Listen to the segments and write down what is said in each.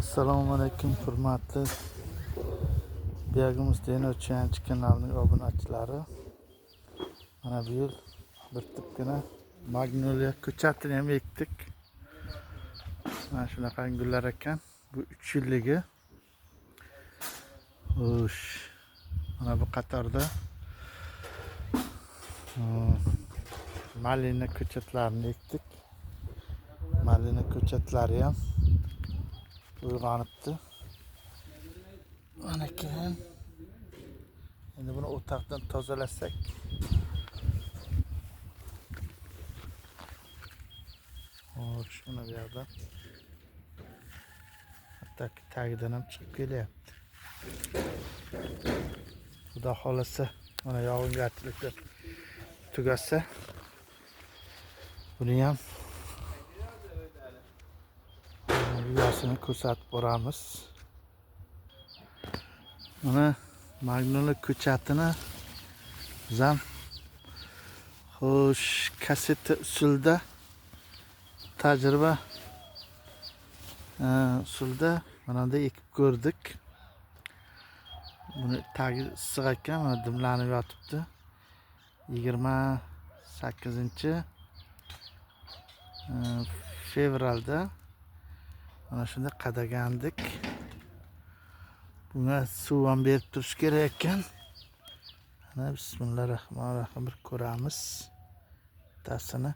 Assalomu alaykum hurmatli Biyagimiz Denochyanchi kanalining obunachilari. Mana bu yil bir tipgina magnoliya ko'chatini ham ekdik. Mana shunaqa gullar ekan. Bu 3 yilligi. Mana bu qatorda malina ko'chatlarini ekdik. Malina ko'chatlari ham uyg'onibdi. Mana keyin endi buni o'taqdan tozalasak shuni bu yerdan hatto tagidan ham chiqib kelyapti. Xudo xolasa mana yog'ingarchiliklar tugasa buni ham uyasini ko'rsatib boramiz. Mana magnoliya ko'chatini zam xo'sh kaseta usulda tajriba usulda mana bunday ekib ko'rdik. Buni tagi issiq ekan, mana dimlanib yotibdi. 28 fevralda mana shunda qadagandik. Bunga suv ham berib turish kerak ekan. Mana bismillahirrohmanirrohim bir ko'ramiz tasini.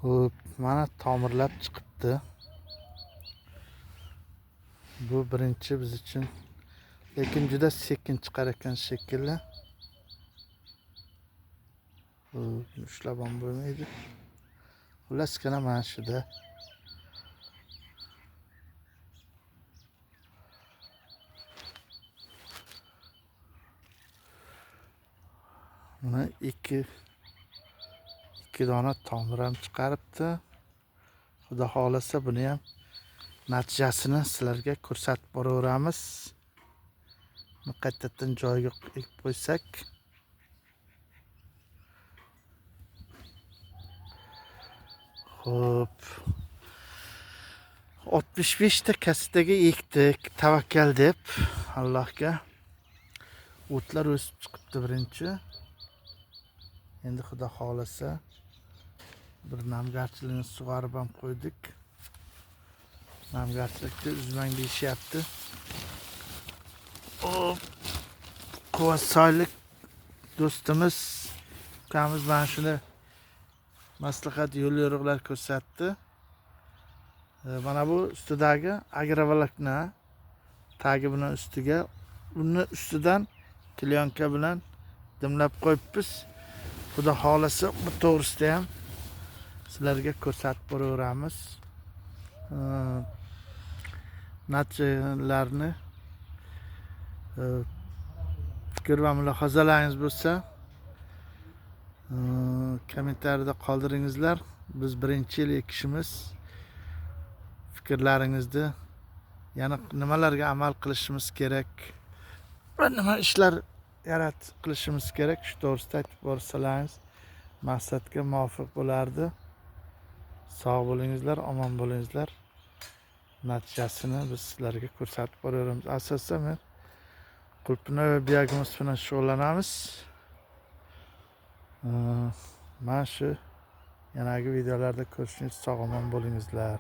Xo'p, mana tomirlar chiqibdi. Bu birinchi biz uchun, lekin juda sekin chiqar ekan shekilli. Ushlab ham bo'lmaydi. Xullas kana mana shuda. Mana ikki dona tomir ham chiqaribdi. Xudo xolasa buni ham natijasini sizlarga ko'rsatib boraveramiz. Qaytadan joyiga qo'yib qo'ysak. Xo'p. 65 ta kasetaga ekdik, tavakkal deb Allohga. O'tlar o'sib chiqibdi birinchi. Endi xudo xolasa bir namgarchilikni sug'arib ham qo'ydik. Namgarchilikda uzmang deyishyapti. Quvvatsoylik do'stimiz ukamiz mana shuni maslahat yo'l yo'riqlar ko'rsatdi. Mana bu ustidagi agrovolokna tagi bilan ustiga uni ustidan klyonka bilan dimlab qo'yibmiz. Xudo xolasa bu to'g'risida ham sizlarga ko'rsatib boraveramiz. Natijalarni fikr va mulohazalaringiz bo'lsa kommentariyada qoldiringizlar. Biz birinchi yil ekishimiz. Fikrlaringizni yana nimalarga amal qilishimiz kerak va nima ishlar qilishimiz kerak shu to'g'risida aytib borsalaringiz maqsadga muvofiq bo'lardi. Sog' bo'lingizlar, omon bo'lingizlar. Natijasini biz sizlarga ko'rsatib boraveramiz. Asosan men Qulpinoy va Biyagimiz bilan shug'ullanamiz. Mana shu yanagi videolarda ko'rishingiz sog' omon bo'lingizlar.